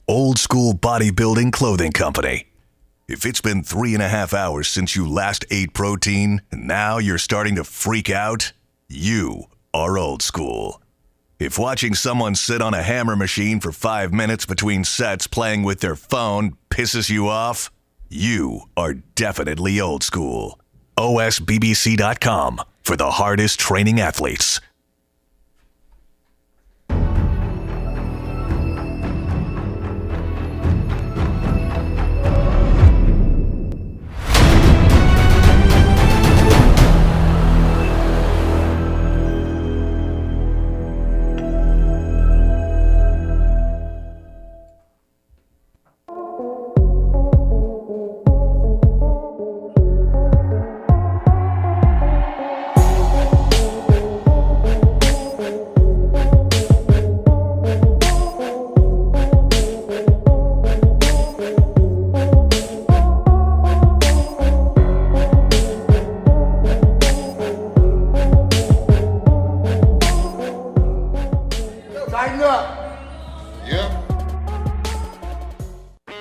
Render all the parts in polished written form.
Old School Bodybuilding Clothing Company. If it's been 3.5 hours since you last ate protein and now you're starting to freak out, you are old school. If watching someone sit on a hammer machine for 5 minutes between sets playing with their phone pisses you off, you are definitely old school. OSBBC.com for the hardest training athletes.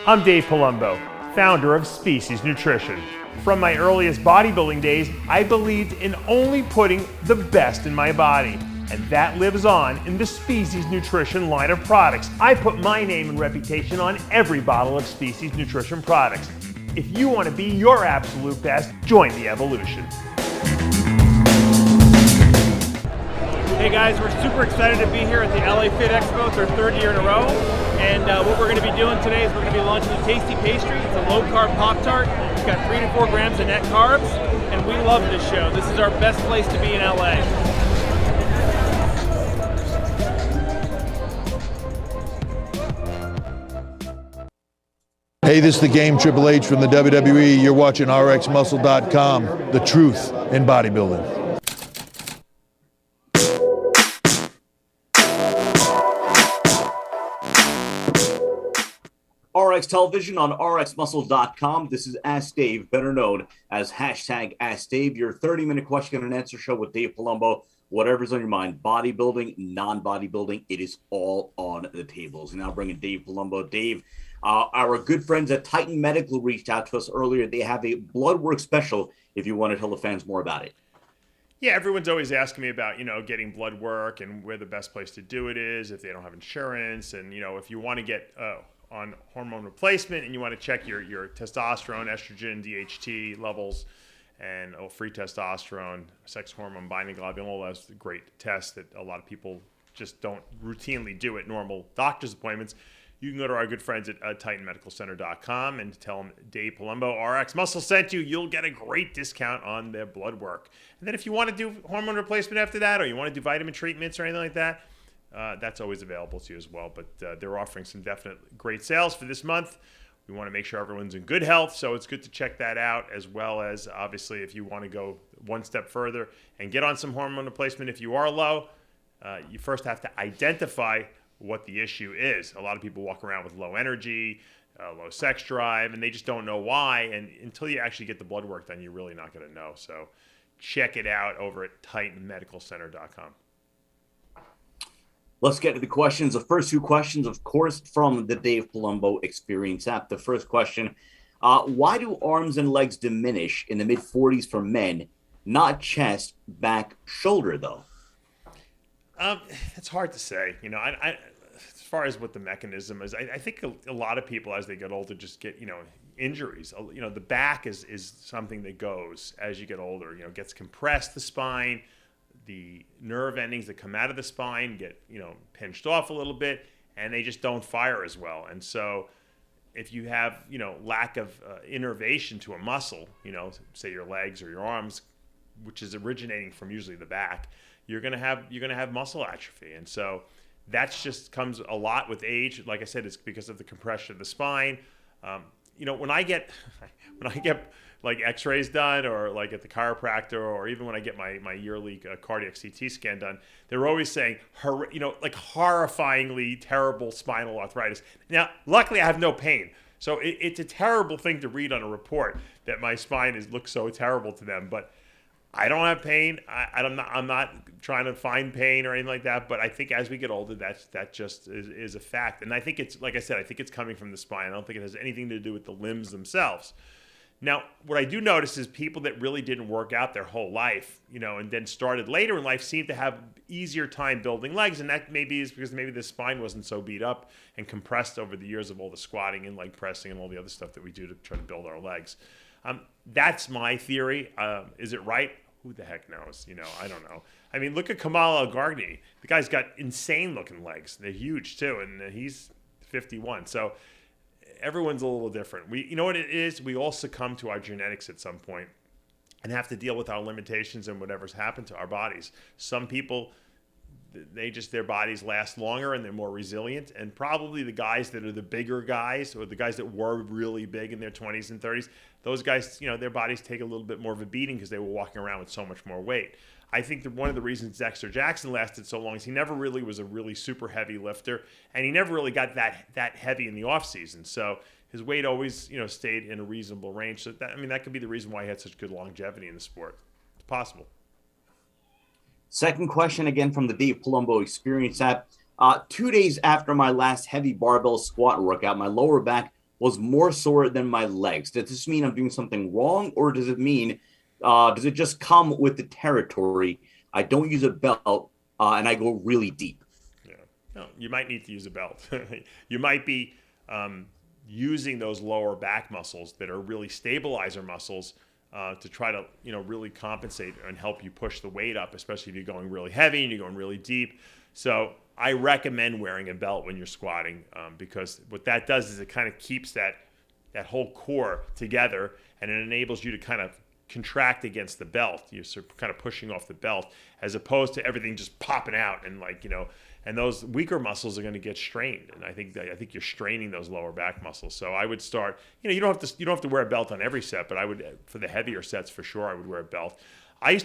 I'm Dave Palumbo, founder of Species Nutrition. From my earliest bodybuilding days, I believed in only putting the best in my body, and that lives on in the Species Nutrition line of products. I put my name and reputation on every bottle of Species Nutrition products. If you want to be your absolute best, join the evolution. Hey guys, we're super excited to be here at the LA Fit Expo. It's our third year in a row. And what we're going to be doing today is we're going to be launching the Tasty Pastry. It's a low-carb Pop-Tart. It's got 3 to 4 grams of net carbs. And we love this show. This is our best place to be in LA. Hey, this is the Game Triple H from the WWE. You're watching RxMuscle.com, the truth in bodybuilding. RX Television on RxMuscle.com. This is Ask Dave, better known as hashtag Ask Dave, your 30-minute question and answer show with Dave Palumbo. Whatever's on your mind, bodybuilding, non-bodybuilding, it is all on the tables. Now bringing Dave Palumbo. Dave, our good friends at Titan Medical reached out to us earlier. They have a blood work special if you want to tell the fans more about it. Yeah, everyone's always asking me about, getting blood work and where the best place to do it is, if they don't have insurance, and, if you want to get on hormone replacement and you want to check your testosterone, estrogen, DHT levels, and free testosterone, sex hormone, binding globulin, all those great tests that a lot of people just don't routinely do at normal doctor's appointments. You can go to our good friends at TitanMedicalCenter.com and tell them Dave Palumbo, RX Muscle sent you. You'll get a great discount on their blood work. And then if you want to do hormone replacement after that, or you want to do vitamin treatments or anything like that, that's always available to you as well. But they're offering some definite great sales for this month. We want to make sure everyone's in good health, so it's good to check that out, as well as, obviously, if you want to go one step further and get on some hormone replacement if you are low, you first have to identify what the issue is. A lot of people walk around with low energy, low sex drive, and they just don't know why. And until you actually get the blood work done, you're really not going to know. So check it out over at TitanMedicalCenter.com. Let's get to the questions. The first 2 questions, of course, from the Dave Palumbo Experience app. The first question, why do arms and legs diminish in the mid-40s for men, not chest, back, shoulder, though? It's hard to say. As far as what the mechanism is, I think a lot of people, as they get older, just get, injuries. The back is something that goes as you get older, gets compressed, the spine. The nerve endings that come out of the spine get, pinched off a little bit, and they just don't fire as well. And so if you have, lack of innervation to a muscle, say your legs or your arms, which is originating from usually the back, you're going to have muscle atrophy. And so that's just comes a lot with age. Like I said, it's because of the compression of the spine. When I get like x-rays done, or like at the chiropractor, or even when I get my yearly cardiac CT scan done, they're always saying, like horrifyingly terrible spinal arthritis. Now, luckily I have no pain. So it's a terrible thing to read on a report that my spine looks so terrible to them. But I don't have pain. I'm not trying to find pain or anything like that. But I think as we get older, that just is a fact. And I think it's, like I said, I think it's coming from the spine. I don't think it has anything to do with the limbs themselves. Now, what I do notice is people that really didn't work out their whole life, and then started later in life seem to have easier time building legs. And that maybe is because maybe the spine wasn't so beat up and compressed over the years of all the squatting and leg pressing and all the other stuff that we do to try to build our legs. That's my theory. Is it right? Who the heck knows? I don't know. I mean, look at Kamal El-Gargni. The guy's got insane looking legs. They're huge too. And he's 51. So everyone's a little different. You know what it is? We all succumb to our genetics at some point and have to deal with our limitations and whatever's happened to our bodies. Some people, their bodies last longer and they're more resilient. And probably the guys that are the bigger guys, or the guys that were really big in their 20s and 30s, those guys, their bodies take a little bit more of a beating because they were walking around with so much more weight. I think that one of the reasons Dexter Jackson lasted so long is he never really was a really super heavy lifter, and he never really got that heavy in the off season. So his weight always, stayed in a reasonable range. So that could be the reason why he had such good longevity in the sport. It's possible. Second question, again from the Dave Palumbo Experience app. 2 days after my last heavy barbell squat workout, my lower back was more sore than my legs. Does this mean I'm doing something wrong, or does it mean does it just come with the territory? I don't use a belt, and I go really deep. Yeah, no, you might need to use a belt. You might be using those lower back muscles that are really stabilizer muscles to try to really compensate and help you push the weight up, especially if you're going really heavy and you're going really deep. So I recommend wearing a belt when you're squatting because what that does is it kind of keeps that whole core together, and it enables you to kind of contract against the belt. You're sort of kind of pushing off the belt, as opposed to everything just popping out and and those weaker muscles are going to get strained. And I think you're straining those lower back muscles. So I would start. You don't have to wear a belt on every set, but I would, for the heavier sets for sure, I would wear a belt. I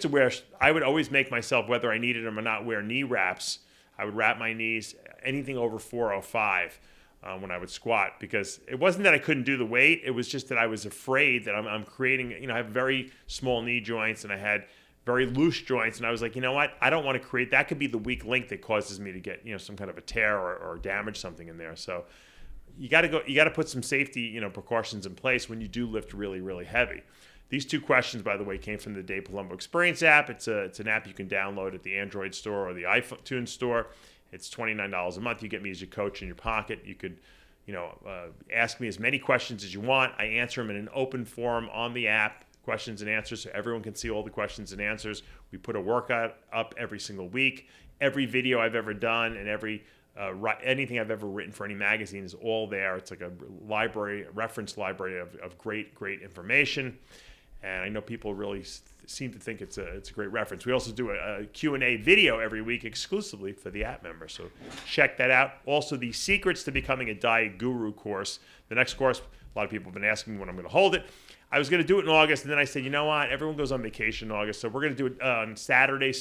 would always make myself, whether I needed them or not, wear knee wraps. I would wrap my knees anything over 405. When I would squat, because it wasn't that I couldn't do the weight. It was just that I was afraid that I'm creating, I have very small knee joints and I had very loose joints. And I was like, you know what? I don't want to create, that could be the weak link that causes me to get, some kind of a tear or damage something in there. So you got to put some safety, precautions in place when you do lift really, really heavy. These two questions, by the way, came from the Dave Palumbo Experience app. It's an app you can download at the Android store or the iTunes store. It's $29 a month. You get me as your coach in your pocket. You could, ask me as many questions as you want. I answer them in an open forum on the app, questions and answers, so everyone can see all the questions and answers. We put a workout up every single week. Every video I've ever done and anything I've ever written for any magazine is all there. It's like a reference library of great information. And I know people really seem to think it's a great reference. We also do a Q&A video every week exclusively for the app members. So check that out. Also, the Secrets to Becoming a Diet Guru course. The next course, a lot of people have been asking me when I'm going to hold it. I was going to do it in August, and then I said, you know what? Everyone goes on vacation in August, so we're going to do it on Saturday,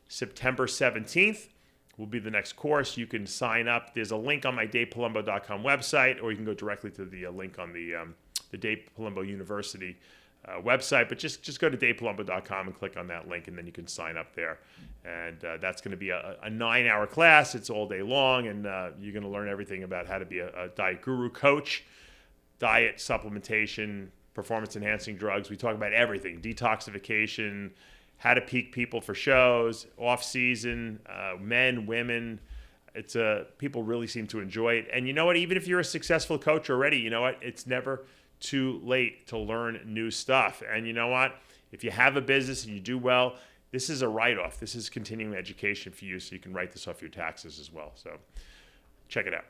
September 17th. Will be the next course. You can sign up. There's a link on my DavePalumbo.com website, or you can go directly to the link on the Dave Palumbo University website, but just go to DavePalumbo.com and click on that link, and then you can sign up there. And that's going to be a 9-hour class. It's all day long, and you're going to learn everything about how to be a diet guru coach, diet, supplementation, performance-enhancing drugs. We talk about everything, detoxification, how to peak people for shows, off-season, men, women. It's people really seem to enjoy it. And you know what? Even if you're a successful coach already, you know what? It's never too late to learn new stuff. And you know what? If you have a business and you do well, this is a write-off. This is continuing education for you, so you can write this off your taxes as well. So check it out.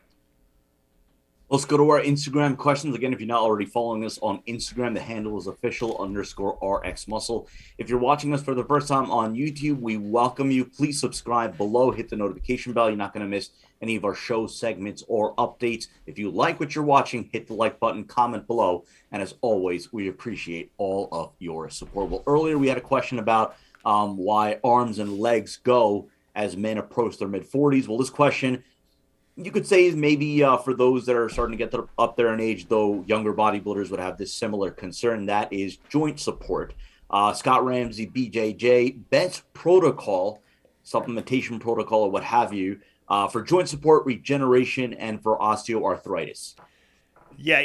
Let's go to our Instagram questions. Again, if you're not already following us on Instagram, the handle is official_RxMuscle. If you're watching us for the first time on YouTube, we welcome you. Please subscribe below, hit the notification bell. You're not going to miss any of our show segments or updates. If you like what you're watching, hit the like button, comment below. And as always, we appreciate all of your support. Well, earlier we had a question about why arms and legs go as men approach their mid-40s. Well, this question, you could say, is maybe for those that are starting to get up there in age, though younger bodybuilders would have this similar concern, that is joint support. Scott Ramsey, BJJ, best protocol, supplementation protocol, or what have you, for joint support, regeneration, and for osteoarthritis. Yeah,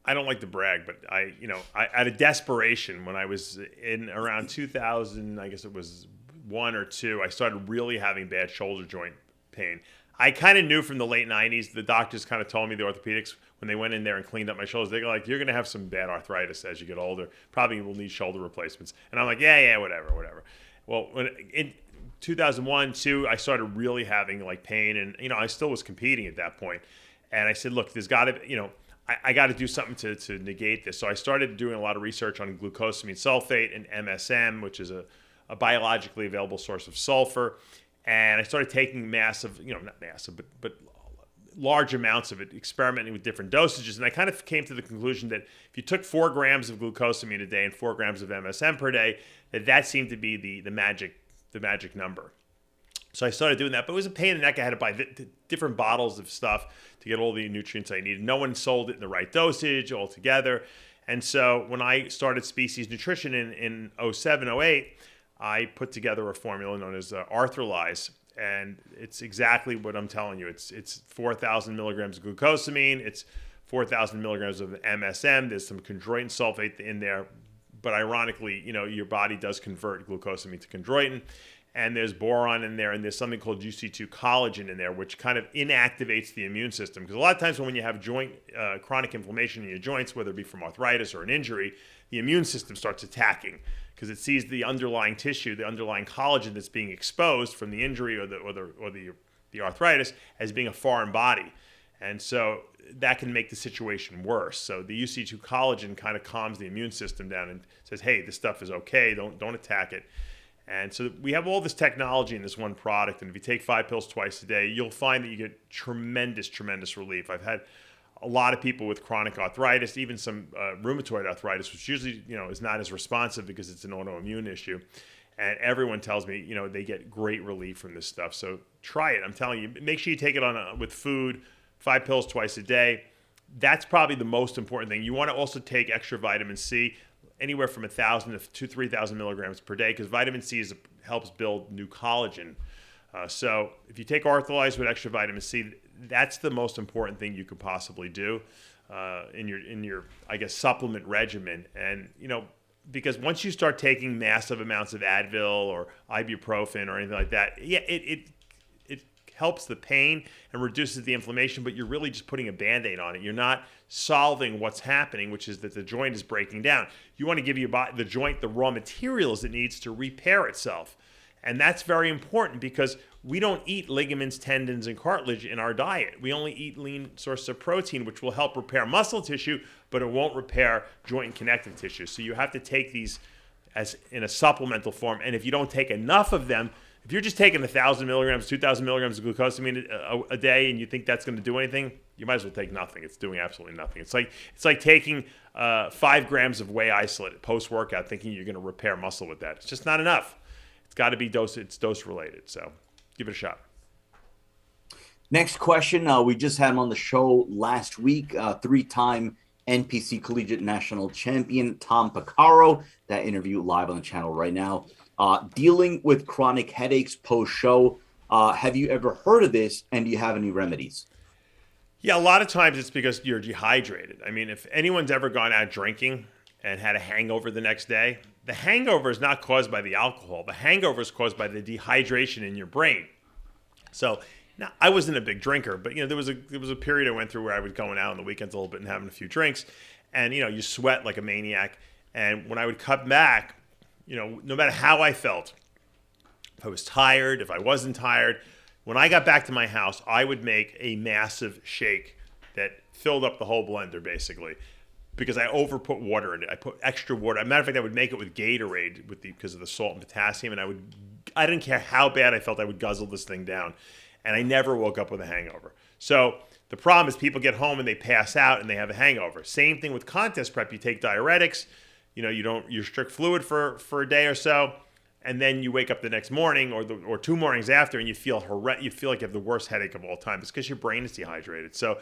I don't like to brag, but I out of desperation, when I was in around 2000, I guess it was 1 or 2, I started really having bad shoulder joint pain. I kind of knew from the late 90s, the doctors kind of told me, the orthopedics, when they went in there and cleaned up my shoulders, they're like, you're going to have some bad arthritis as you get older. Probably will need shoulder replacements. And I'm like, yeah, whatever. Well, in 2001, 2, I started really having like pain, and, I still was competing at that point. And I said, look, there's got to, I got to do something to negate this. So I started doing a lot of research on glucosamine sulfate and MSM, which is a biologically available source of sulfur. And I started taking massive, not massive, but large amounts of it, experimenting with different dosages. And I kind of came to the conclusion that if you took 4 grams of glucosamine a day and 4 grams of MSM per day, that seemed to be the magic number. So I started doing that, but it was a pain in the neck. I had to buy different bottles of stuff to get all the nutrients I needed. No one sold it in the right dosage altogether. And so when I started Species Nutrition in 07, 08, I put together a formula known as Arthrolyze, and it's exactly what I'm telling you. It's 4,000 milligrams of glucosamine, it's 4,000 milligrams of MSM. There's some chondroitin sulfate in there, but ironically, your body does convert glucosamine to chondroitin, and there's boron in there, and there's something called UC2 collagen in there, which kind of inactivates the immune system. Because a lot of times when you have chronic inflammation in your joints, whether it be from arthritis or an injury, the immune system starts attacking, because it sees the underlying tissue, the underlying collagen that's being exposed from the injury or the arthritis as being a foreign body. And so that can make the situation worse. So the UC2 collagen kind of calms the immune system down and says, hey, this stuff is okay, don't attack it. And so we have all this technology in this one product, and if you take 5 pills twice a day, you'll find that you get tremendous relief. I've had a lot of people with chronic arthritis, even some rheumatoid arthritis, which usually, is not as responsive because it's an autoimmune issue. And everyone tells me, they get great relief from this stuff. So try it. I'm telling you, make sure you take it with food, 5 pills twice a day. That's probably the most important thing. You want to also take extra vitamin C, anywhere from 1,000 to 3,000 milligrams per day, because vitamin C helps build new collagen. So if you take Arthrolyze with extra vitamin C, that's the most important thing you could possibly do in your I guess supplement regimen. And because once you start taking massive amounts of Advil or ibuprofen or anything like that, it helps the pain and reduces the inflammation, but you're really just putting a Band-Aid on it. You're not solving what's happening, which is that the joint is breaking down. You want to give the joint the raw materials it needs to repair itself. And that's very important, because we don't eat ligaments, tendons, and cartilage in our diet. We only eat lean sources of protein, which will help repair muscle tissue, but it won't repair joint and connective tissue. So you have to take these as in a supplemental form. And if you don't take enough of them, if you're just taking 1,000 milligrams, 2,000 milligrams of glucosamine a day, and you think that's going to do anything, you might as well take nothing. It's doing absolutely nothing. It's like taking 5 grams of whey isolate post-workout, thinking you're going to repair muscle with that. It's just not enough. It's got to be dose related. So give it a shot. Next question. We just had him on the show last week. 3-time NPC Collegiate National Champion Tom Picaro. That interview live on the channel right now. Dealing with chronic headaches post-show. Have you ever heard of this, and do you have any remedies? Yeah, a lot of times it's because you're dehydrated. I mean, if anyone's ever gone out drinking and had a hangover the next day, the hangover is not caused by the alcohol. The hangover is caused by the dehydration in your brain. So now, I wasn't a big drinker, but there was a period I went through where I was going out on the weekends a little bit and having a few drinks, and you sweat like a maniac. And when I would cut back, no matter how I felt, if I was tired, if I wasn't tired, when I got back to my house, I would make a massive shake that filled up the whole blender, basically, because I overput water in it. I put extra water. As a matter of fact, I would make it with Gatorade because of the salt and potassium, and I didn't care how bad I felt, I would guzzle this thing down, and I never woke up with a hangover. So the problem is people get home and they pass out and they have a hangover. Same thing with contest prep. You take diuretics, you restrict fluid for a day or so, and then you wake up the next morning or 2 mornings after, and you feel like you have the worst headache of all time. It's because your brain is dehydrated. So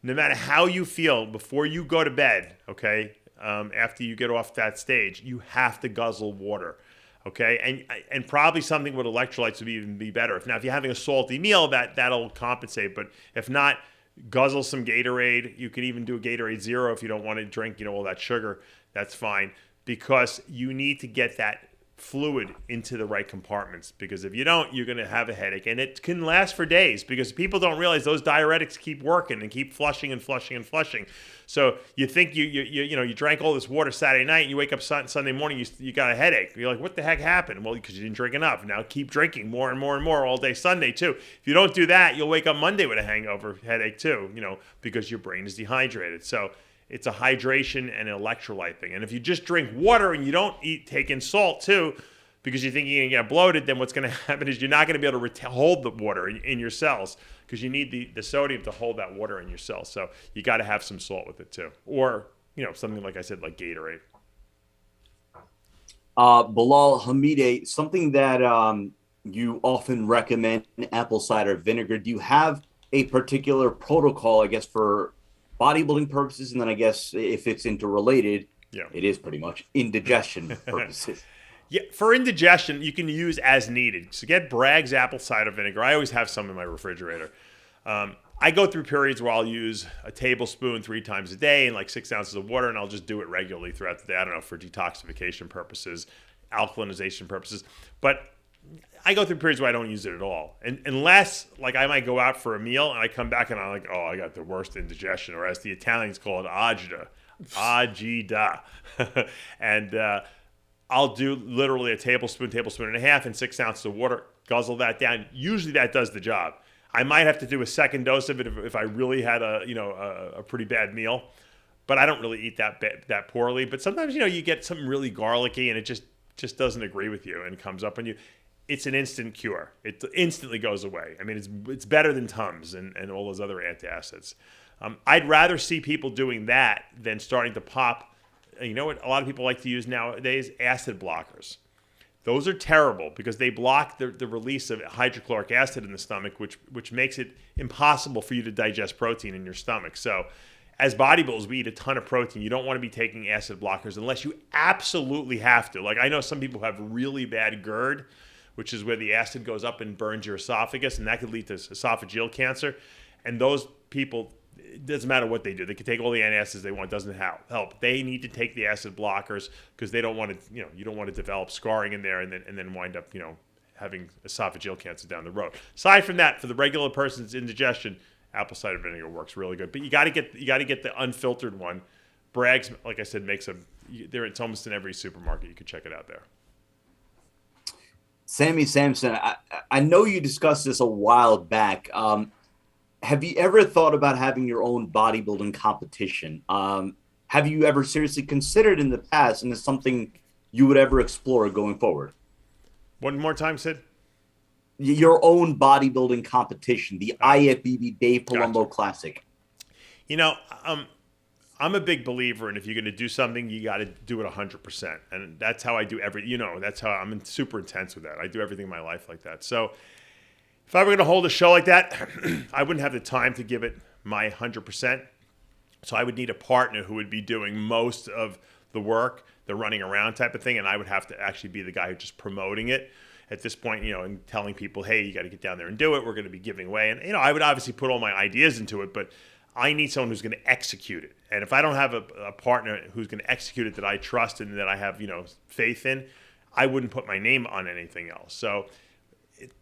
no matter how you feel before you go to bed, okay, after you get off that stage, you have to guzzle water. Okay, and probably something with electrolytes would even be better. If you're having a salty meal, that'll compensate. But if not, guzzle some Gatorade. You can even do a Gatorade Zero if you don't want to drink, all that sugar. That's fine, because you need to get that fluid into the right compartments, because if you don't, you're going to have a headache, and it can last for days, because people don't realize those diuretics keep working and keep flushing and flushing and flushing. So you think you drank all this water Saturday night, and you wake up Sunday morning, you got a headache. You're like, what the heck happened? Well, because you didn't drink enough. Now keep drinking more and more and more all day Sunday too. If you don't do that, you'll wake up Monday with a hangover headache too, because your brain is dehydrated. So it's a hydration and an electrolyte thing. And if you just drink water and you don't take in salt too, because you think you're going to get bloated, then what's going to happen is you're not going to be able to hold the water in your cells, because you need the sodium to hold that water in your cells. So you got to have some salt with it too. Or, something like I said, like Gatorade. Bilal Hamide, something that you often recommend, apple cider vinegar. Do you have a particular protocol, I guess, for bodybuilding purposes, and then I guess if it's interrelated, it is pretty much indigestion purposes? Yeah, for indigestion, you can use as needed. So get Bragg's apple cider vinegar. I always have some in my refrigerator. I go through periods where I'll use a tablespoon 3 times a day and like 6 ounces of water, and I'll just do it regularly throughout the day. I don't know, for detoxification purposes, alkalinization purposes. But I go through periods where I don't use it at all. And unless, like, I might go out for a meal and I come back and I'm like, oh, I got the worst indigestion, or as the Italians call it, agita. Agita. And I'll do literally a tablespoon and a half, and 6 ounces of water, guzzle that down. Usually that does the job. I might have to do a second dose of it if I really had a pretty bad meal, but I don't really eat that poorly. But sometimes, you get something really garlicky and it just doesn't agree with you and comes up on you. It's an instant cure. It instantly goes away. I mean, it's better than Tums and all those other antacids. I'd rather see people doing that than starting to pop. You know what a lot of people like to use nowadays? Acid blockers. Those are terrible because they block the release of hydrochloric acid in the stomach, which makes it impossible for you to digest protein in your stomach. So as bodybuilders, we eat a ton of protein. You don't want to be taking acid blockers unless you absolutely have to. Like, I know some people have really bad GERD, which is where the acid goes up and burns your esophagus, and that could lead to esophageal cancer. And those people, it doesn't matter what they do. They can take all the antacids they want. It doesn't help. They need to take the acid blockers because they don't want to, you don't want to develop scarring in there and then wind up, having esophageal cancer down the road. Aside from that, for the regular person's indigestion, apple cider vinegar works really good. But you got to get the unfiltered one. Bragg's, like I said, it's almost in every supermarket. You could check it out there. Sammy Sampson, I know you discussed this a while back. Have you ever thought about having your own bodybuilding competition? Have you ever seriously considered in the past, and is something you would ever explore going forward? One more time, Sid. Your own bodybuilding competition, the IFBB Dave Palumbo Classic. I'm a big believer in if you're going to do something, you got to do it 100%. And that's how I do that's how I'm super intense with that. I do everything in my life like that. So if I were going to hold a show like that, I wouldn't have the time to give it my 100%. So I would need a partner who would be doing most of the work, the running around type of thing. And I would have to actually be the guy who's just promoting it at this point, and telling people, hey, you got to get down there and do it. We're going to be giving away. And, I would obviously put all my ideas into it, but I need someone who's going to execute it. And if I don't have a partner who's going to execute it that I trust and that I have, faith in, I wouldn't put my name on anything else. So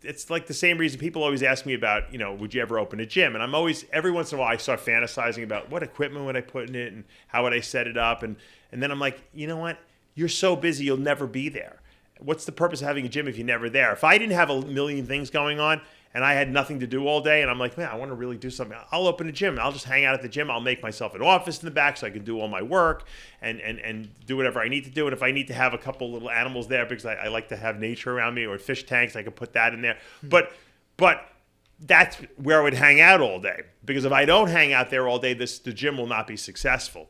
it's like the same reason people always ask me about, would you ever open a gym? And I'm always, every once in a while, I start fantasizing about what equipment would I put in it and how would I set it up? And then I'm like, you know what? You're so busy, you'll never be there. What's the purpose of having a gym if you're never there? If I didn't have a million things going on and I had nothing to do all day and I'm like, man, I want to really do something, I'll open a gym. I'll just hang out at the gym. I'll make myself an office in the back so I can do all my work and do whatever I need to do. And if I need to have a couple little animals there because I like to have nature around me, or fish tanks, I can put that in there. But that's where I would hang out all day, because if I don't hang out there all day, the gym will not be successful.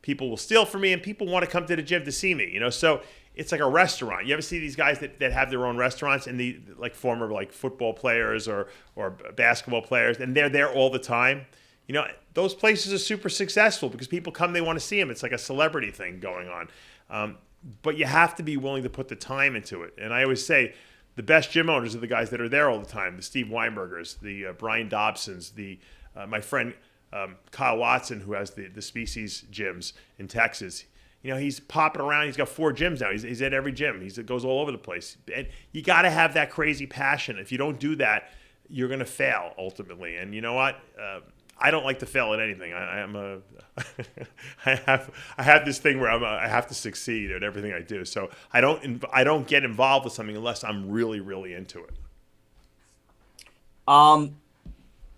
People will steal from me, and people want to come to the gym to see me, So it's like a restaurant. You ever see these guys that have their own restaurants, and the former football players or basketball players, and they're there all the time? those places are super successful because people come, they want to see them. It's like a celebrity thing going on. But you have to be willing to put the time into it. And I always say the best gym owners are the guys that are there all the time. The Steve Weinbergers, the Brian Dobsons, my friend Kyle Watson, who has the Species gyms in Texas. You know, he's popping around. He's got 4 gyms now. He's at every gym. He goes all over the place. And you got to have that crazy passion. If you don't do that, you're going to fail ultimately. And you know what? I don't like to fail at anything. I have this thing where I have to succeed at everything I do. So I don't get involved with something unless I'm really, really into it.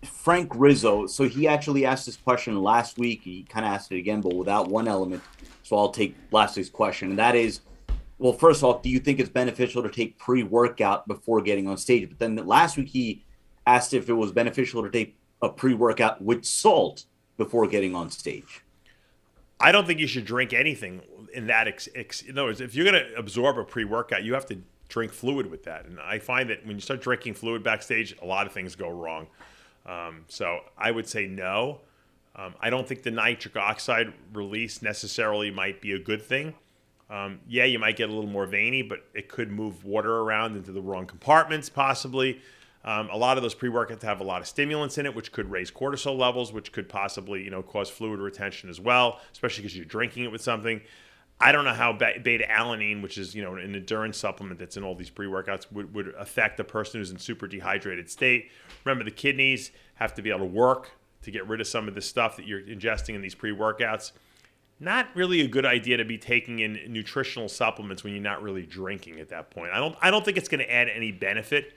Frank Rizzo. So he actually asked this question last week. He kind of asked it again, but without one element. So I'll take last week's question, and that is, well, first off, do you think it's beneficial to take pre-workout before getting on stage? But then last week he asked if it was beneficial to take a pre-workout with salt before getting on stage. I don't think you should drink anything in that. In other words, if you're going to absorb a pre-workout, you have to drink fluid with that. And I find that when you start drinking fluid backstage, a lot of things go wrong. So I would say no. I don't think the nitric oxide release necessarily might be a good thing. Yeah, you might get a little more veiny, but it could move water around into the wrong compartments possibly. A lot of those pre-workouts have a lot of stimulants in it, which could raise cortisol levels, which could possibly, cause fluid retention as well, especially because you're drinking it with something. I don't know how beta-alanine, which is, an endurance supplement that's in all these pre-workouts, would affect a person who's in super dehydrated state. Remember, the kidneys have to be able to work to get rid of some of the stuff that you're ingesting in these pre-workouts. Not really a good idea to be taking in nutritional supplements when you're not really drinking at that point. I don't think it's going to add any benefit.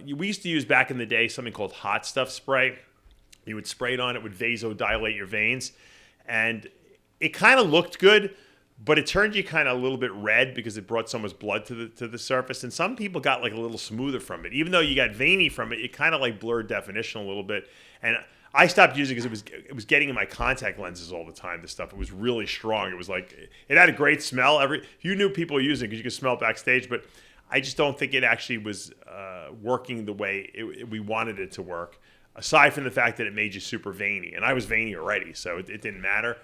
We used to use back in the day something called hot stuff spray. You would spray it on, it would vasodilate your veins. And it kind of looked good, but it turned you kind of a little bit red because it brought so much blood to the surface. And some people got like a little smoother from it. Even though you got veiny from it, it kind of like blurred definition a little bit. And I stopped using it because it was getting in my contact lenses all the time, this stuff. It was really strong. It was like, it had a great smell. You knew people were using it because you could smell it backstage, but I just don't think it actually was working the way we wanted it to work, aside from the fact that it made you super veiny. And I was veiny already, so it didn't matter.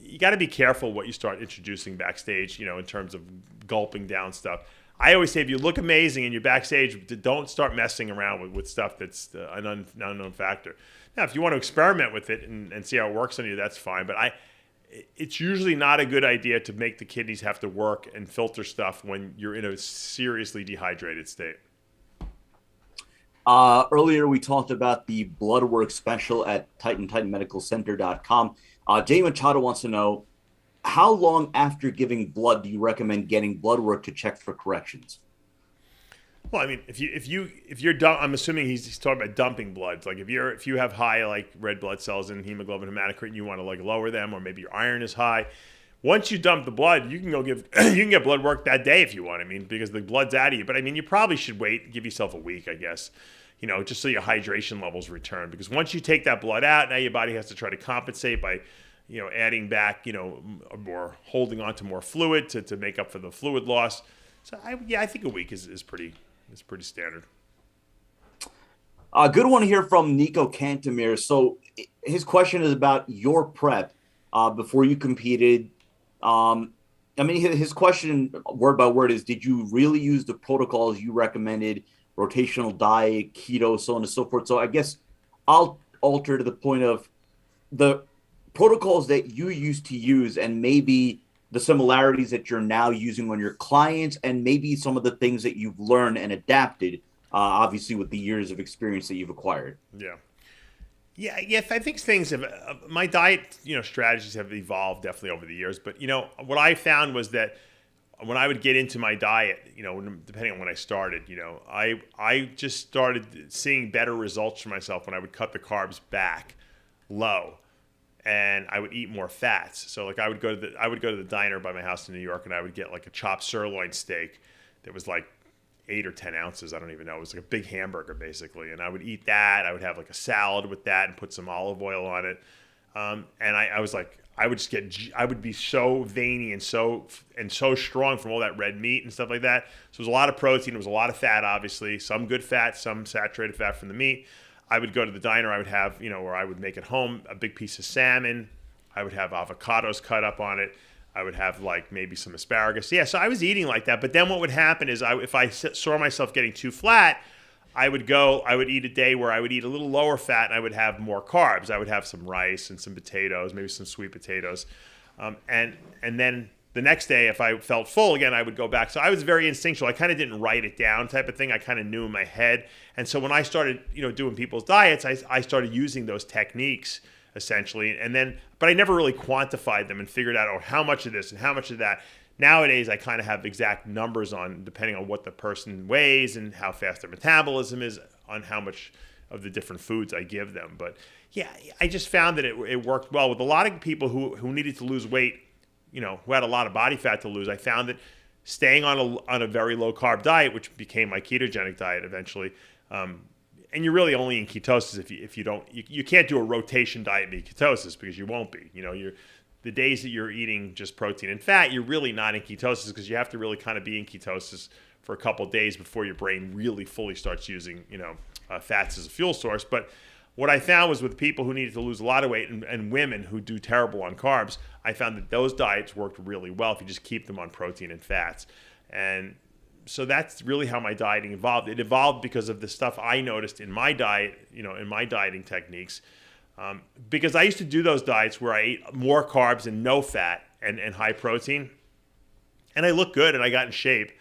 You got to be careful what you start introducing backstage, in terms of gulping down stuff. I always say if you look amazing and you're backstage, don't start messing around with stuff that's an unknown factor. Now, if you want to experiment with it and see how it works on you, that's fine. But it's usually not a good idea to make the kidneys have to work and filter stuff when you're in a seriously dehydrated state. Earlier, we talked about the blood work special at TitanMedicalCenter.com. Jay Machado wants to know, how long after giving blood do you recommend getting blood work to check for corrections? Well, I mean, if you're I'm assuming he's talking about dumping blood. Like if you have high like red blood cells and hemoglobin hematocrit, and you want to like lower them, or maybe your iron is high. Once you dump the blood, you can go you can get blood work that day if you want. I mean, because the blood's out of you. But I mean, you probably should give yourself a week, I guess. Just so your hydration levels return. Because once you take that blood out, now your body has to try to compensate by, adding back, or holding on to more fluid to make up for the fluid loss. So I think a week is pretty standard. A good one here from Nico Cantemir. So his question is about your prep before you competed. His question word by word is, did you really use the protocols you recommended, rotational diet, keto, so on and so forth? So I guess I'll alter to the point of the protocols that you used to use and maybe the similarities that you're now using on your clients, and maybe some of the things that you've learned and adapted, obviously with the years of experience that you've acquired. Yeah, I think things have, my diet, strategies have evolved definitely over the years. But, what I found was that when I would get into my diet, depending on when I started, I just started seeing better results for myself when I would cut the carbs back low. And I would eat more fats. So like I would go to the diner by my house in New York, and I would get like a chopped sirloin steak that was like 8 or 10 ounces. I don't even know. It was like a big hamburger basically. And I would eat that. I would have like a salad with that and put some olive oil on it. And I was like, I would be so veiny and so strong from all that red meat and stuff like that. So it was a lot of protein. It was a lot of fat, obviously. Some good fat, some saturated fat from the meat. I would go to the diner, I would have, or I would make at home a big piece of salmon. I would have avocados cut up on it. I would have like maybe some asparagus. Yeah, so I was eating like that. But then what would happen is if I saw myself getting too flat, I would eat a day where I would eat a little lower fat and I would have more carbs. I would have some rice and some potatoes, maybe some sweet potatoes. And then the next day, if I felt full again, I would go back. So I was very instinctual. I kind of didn't write it down type of thing. I kind of knew in my head. And so when I started, doing people's diets, I started using those techniques essentially. But I never really quantified them and figured out, how much of this and how much of that. Nowadays, I kind of have exact numbers on, depending on what the person weighs and how fast their metabolism is, on how much of the different foods I give them. But yeah, I just found that it worked well with a lot of people who needed to lose weight, who had a lot of body fat to lose. I found that staying on a very low carb diet, which became my ketogenic diet eventually, and you're really only in ketosis if you don't, you can't do a rotation diet and be ketosis, because you won't be. The days that you're eating just protein and fat, you're really not in ketosis, because you have to really kind of be in ketosis for a couple of days before your brain really fully starts using, fats as a fuel source. But what I found was with people who needed to lose a lot of weight and women who do terrible on carbs, I found that those diets worked really well if you just keep them on protein and fats. And so that's really how my dieting evolved. It evolved because of the stuff I noticed in my diet, in my dieting techniques. Because I used to do those diets where I ate more carbs and no fat and high protein. And I looked good and I got in shape,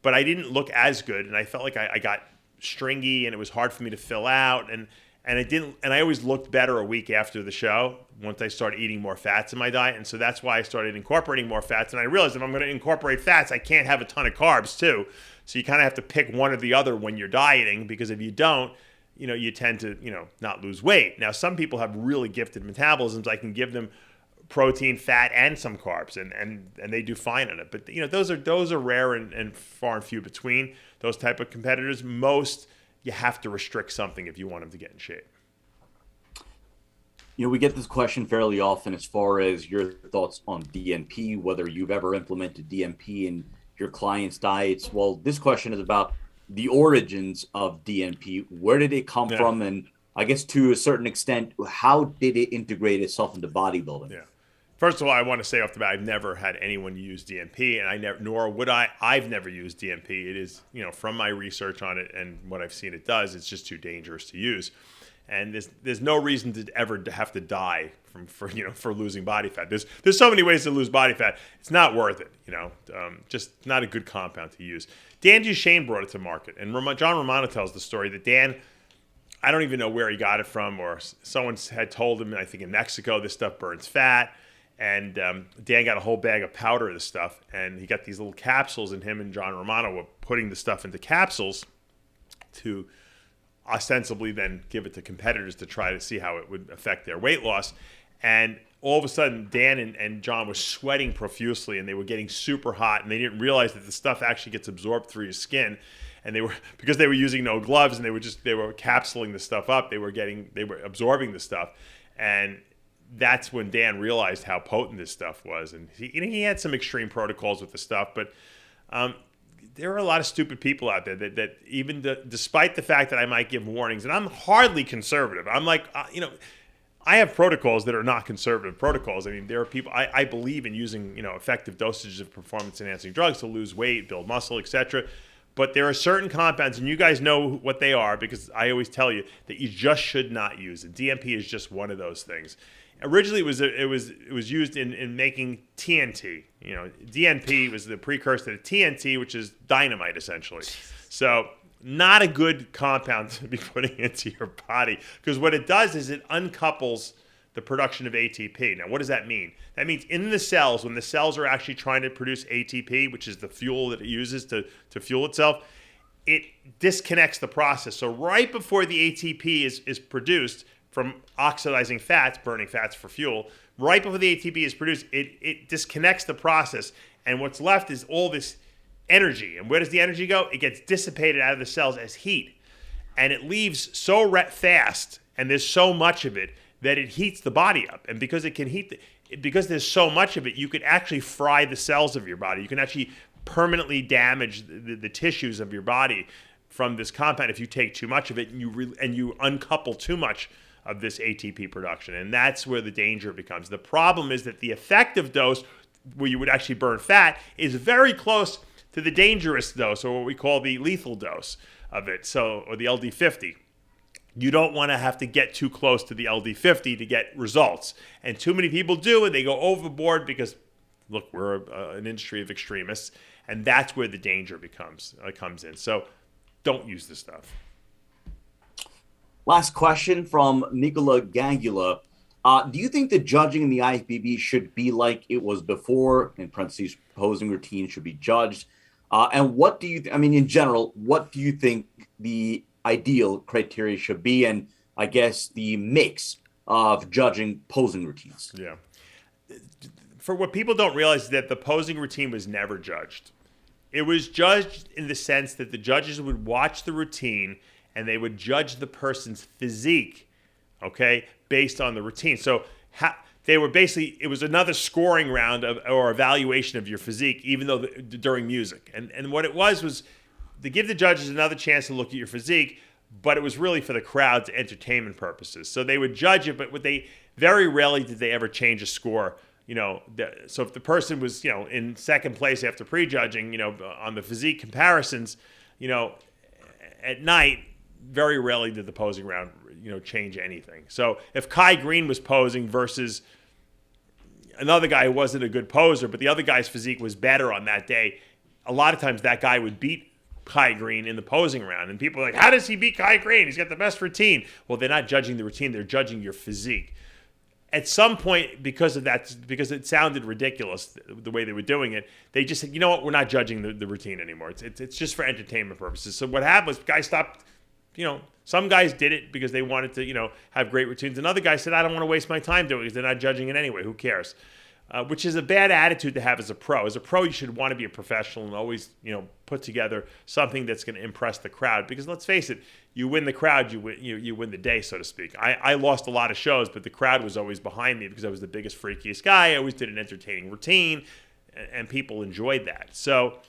but I didn't look as good. And I felt like I got stringy and it was hard for me to fill out. And I always looked better a week after the show once I started eating more fats in my diet. And so that's why I started incorporating more fats. And I realized if I'm going to incorporate fats, I can't have a ton of carbs too. So you kind of have to pick one or the other when you're dieting, because if you don't, you tend to, not lose weight. Now, some people have really gifted metabolisms. I can give them protein, fat, and some carbs, and they do fine on it. But, those are rare and far and few between, those type of competitors. Most, you have to restrict something if you want them to get in shape. We get this question fairly often as far as your thoughts on DNP, whether you've ever implemented DNP in your clients' diets. Well, this question is about the origins of DNP. Where did it come from? And I guess to a certain extent, how did it integrate itself into bodybuilding? Yeah. First of all, I want to say off the bat, I've never had anyone use DNP, and I've never used DNP. It is, from my research on it and what I've seen it does, it's just too dangerous to use. And there's no reason to ever have to die for losing body fat. There's so many ways to lose body fat. It's not worth it. Just not a good compound to use. Dan Duchesne brought it to market, and John Romano tells the story that Dan, I don't even know where he got it from, or someone had told him, I think in Mexico, this stuff burns fat. And Dan got a whole bag of powder of this stuff, and he got these little capsules, and him and John Romano were putting the stuff into capsules to ostensibly then give it to competitors to try to see how it would affect their weight loss. And all of a sudden, Dan and John were sweating profusely, and they were getting super hot, and they didn't realize that the stuff actually gets absorbed through your skin. And because they were using no gloves, and they were capsuling the stuff up, they were absorbing the stuff. And that's when Dan realized how potent this stuff was. And he had some extreme protocols with the stuff, but there are a lot of stupid people out there that even despite the fact that I might give warnings, and I'm hardly conservative. I'm like, I have protocols that are not conservative protocols. I mean, there are people, I believe in using, effective dosages of performance-enhancing drugs to lose weight, build muscle, etc. But there are certain compounds, and you guys know what they are, because I always tell you that you just should not use it. DMP is just one of those things. Originally, it was used in making TNT. DNP was the precursor to TNT, which is dynamite, essentially. So not a good compound to be putting into your body, because what it does is it uncouples the production of ATP. Now, what does that mean? That means in the cells, when the cells are actually trying to produce ATP, which is the fuel that it uses to fuel itself, it disconnects the process. So right before the ATP is produced from oxidizing fats, burning fats for fuel, right before the ATP is produced, it disconnects the process. And what's left is all this energy. And where does the energy go? It gets dissipated out of the cells as heat. And it leaves so fast, and there's so much of it, that it heats the body up. And because it can because there's so much of it, you could actually fry the cells of your body. You can actually permanently damage the tissues of your body from this compound if you take too much of it and you uncouple too much of this ATP production. And that's where the danger becomes. The problem is that the effective dose, where you would actually burn fat, is very close to the dangerous dose, or what we call the lethal dose of it, or the LD50. You don't want to have to get too close to the LD50 to get results. And too many people do, and they go overboard because, look, we're an industry of extremists, and that's where the danger comes in. So don't use this stuff. Last question from Nicola Gangula. Do you think the judging in the IFBB should be like it was before, in parentheses, posing routine should be judged? And what do you, in general, what do you think the ideal criteria should be? And I guess the mix of judging posing routines. Yeah. For what people don't realize is that the posing routine was never judged. It was judged in the sense that the judges would watch the routine and they would judge the person's physique, okay, based on the routine. So they were basically, it was another scoring round or evaluation of your physique, even though during music. And what it was to give the judges another chance to look at your physique, but it was really for the crowd's entertainment purposes. So they would judge it, but very rarely did they ever change a score. So if the person was, in second place after prejudging, on the physique comparisons, at night, very rarely did the posing round, change anything. So if Kai Green was posing versus another guy who wasn't a good poser, but the other guy's physique was better on that day, a lot of times that guy would beat Kai Green in the posing round. And people are like, how does he beat Kai Green? He's got the best routine. Well, they're not judging the routine. They're judging your physique. At some point, because it sounded ridiculous the way they were doing it, they just said, you know what, we're not judging the routine anymore. It's just for entertainment purposes. So what happened was guys stopped, some guys did it because they wanted to, have great routines. Another guy said, I don't want to waste my time doing it because they're not judging it anyway. Who cares? Which is a bad attitude to have as a pro. As a pro, you should want to be a professional and always, put together something that's going to impress the crowd. Because let's face it, you win the crowd, you win the day, so to speak. I lost a lot of shows, but the crowd was always behind me because I was the biggest, freakiest guy. I always did an entertaining routine, and people enjoyed that. So,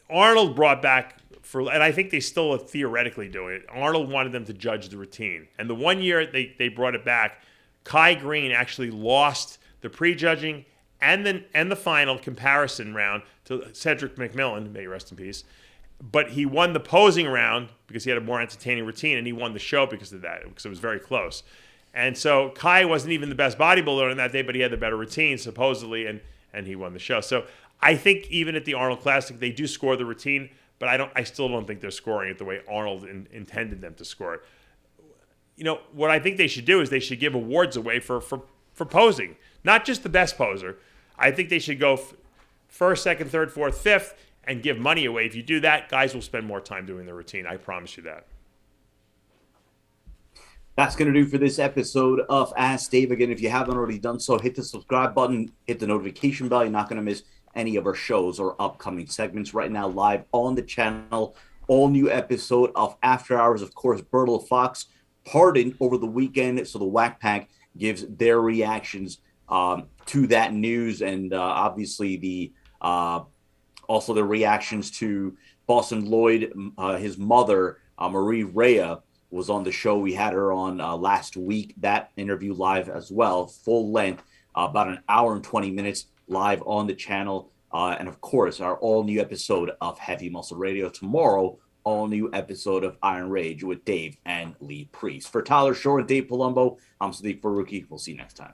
Arnold brought back, and I think they still are theoretically doing it, Arnold wanted them to judge the routine. And the one year they brought it back, Kai Green actually lost the prejudging and the final comparison round to Cedric McMillan, may he rest in peace. But he won the posing round because he had a more entertaining routine, and he won the show because of that, because it was very close. And so Kai wasn't even the best bodybuilder on that day, but he had the better routine, supposedly, and he won the show. So I think even at the Arnold Classic, they do score the routine, but I still don't think they're scoring it the way Arnold intended them to score it. What I think they should do is they should give awards away for posing, not just the best poser. I think they should go first, second, third, fourth, fifth, and give money away. If you do that, guys will spend more time doing the routine. I promise you that. That's going to do for this episode of Ask Dave. Again, if you haven't already done so, hit the subscribe button, hit the notification bell. You're not going to miss any of our shows or upcoming segments. Right now, live on the channel, all new episode of After Hours. Of course, Bertle Fox pardoned over the weekend, so the Whack Pack gives their reactions to that news, and obviously the also the reactions to Boston Lloyd. His mother, Marie Rhea, was on the show. We had her on last week. That interview live as well, full length, about an hour and 20 minutes live on the channel. And of course, our all new episode of Heavy Muscle Radio tomorrow. All new episode of Iron Rage with Dave and Lee Priest. For Tyler Shore and Dave Palumbo, I'm Sadiq Faruqi. We'll see you next time.